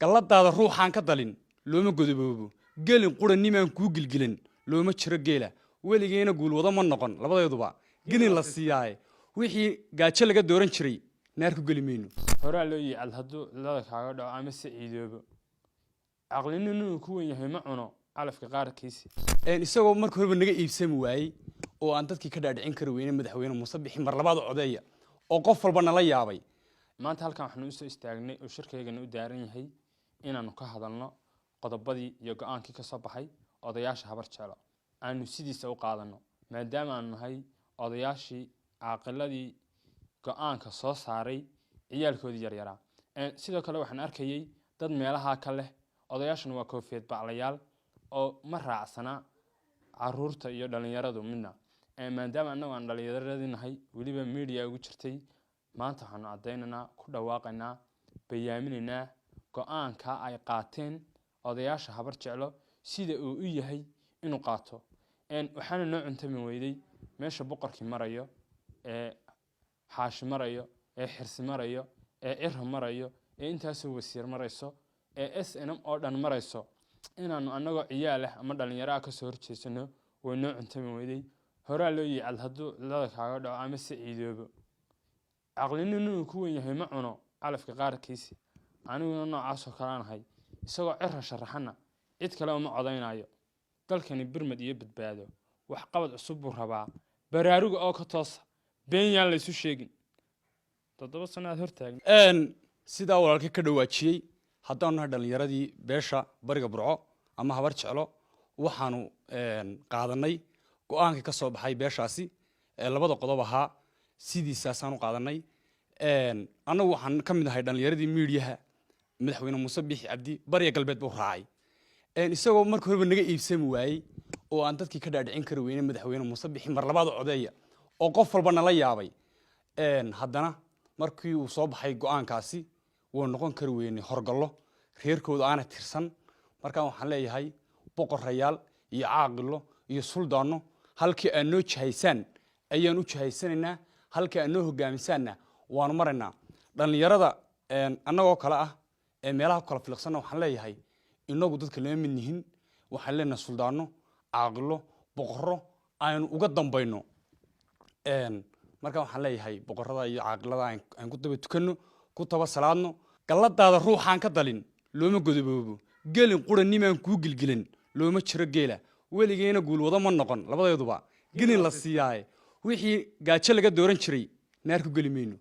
galladaada ruuxaan ka dalin looma godoboobo gelin quranimaan kuu gilgilin looma jiro geela weligeena guul wada ma noqon labadeeduba gelin la siiyay wixii gaajo laga dooran jiray naar ku gali mayno horaa loo yicaal hadduu lada kaaga dhaco ama si ciidoobo aqlina inuu ku weyn yahay ma cuno calafka qaarkiisa isagoo marka horeba naga iibsami waayey oo aan dadkii ka dhaadhicin kari weyne madaxweyne Muuse Bixi mar labaad codeeya oo qof walba nala yaabay maanta halkan waxaan u soo istaagnay oo shirkeygana u daaran yahay inaanu ka hadalno qodobadii iyo go'aankii ka soo baxay odayaasha habar jeclo aanu sidiisa u qaadano maadaama aanu nahay odayaashii aaqiladii go'aanka soo saaray ciyaalkoodii yaryaraa sidoo kale waxaan arkayay dad meelaha ka leh odayaashana waa koofiyad baclayaal oo ma raacsana caruurta iyo dhalinyaradu midna maadaama annagu aan dhalinyaradii nahay weliba media ugu jirtay maanta waxaanu cadaynaynaa ku dhawaaqaynaa bayaaminaynaa go'aanka ay qaateen odayaasha habar jeclo sida uu u yahay inuu qaato waxaana noo cuntami weyday meesha boqorkii marayo xaashi marayo xirsi marayo cirra marayo intaasoo wasiir marayso SNM oo dhan marayso inaanu annagoo ciyaal ah ama dhalinyaro ka soo horjeesano way noo cuntami weyday horaa loo yicaal hadduu lada kaaga dhaco ama si ciidoobo aqlina inuu ku weyn yahay ma cuno calafka qaarkiisa aniguna noocaasoo kale nahay isagoo cirra sharaxana cid kale uma codaynayo dalkani birmad iyo badbaado wax qabad cusub buu rabaa baraaruga oo ka toosa been yaan la isu sheegin 7 sano aad hortaagan sidaa walaalkii ka dhawaajiyey haddaanu nahay dhalinyaradii beesha bariga burco ama habar jeclo waxaanu qaadanay go'aankii ka soo baxay beeshaasi labada qodob ahaa sidiisaasaan u qaadanay annagu waxaan ka mid ahay dhalinyaradii miidiyaha madaxweyne Muuse Bixi Cabdi bariga galbeed buu raacay isagoo marka horeba naga iibsami waayey oo aan dadkii ka dhaadhicin kari weyne madaxweyne Muuse Bixi mar labaad codeeya oo qof walba nala yaabay haddana markii uu soo baxay go'aankaasi wuu noqon kari weyne horgallo reerkooda aana tirsan markaan waxaan leeyahay boqorayaal iyo caaqilo iyo suldaano halkii aan noo jahaysaan ayaan u jahaysanaynaa halkii aan noo hogaamisaanna waanu maraynaa dhalinyarada annagoo kale ah meelaha kala filqsanna waxaan leeyahay inagu dadka lama mid yihiin waxaan leenahay suldaano caaqilo boqorro aynu uga dambayno markaan waxaan leeyahay boqorrada iyo caaqilada aan ku daba tukanno ku taba salaadno galladaada ruuxaan ka dalin looma godoboobo gelin quranimaan kuu gilgilin looma jiro geela weligeena guul wada ma noqon labadeeduba gelin la siiyay wixii gaajo laga dooran jiray naar ku gali mayno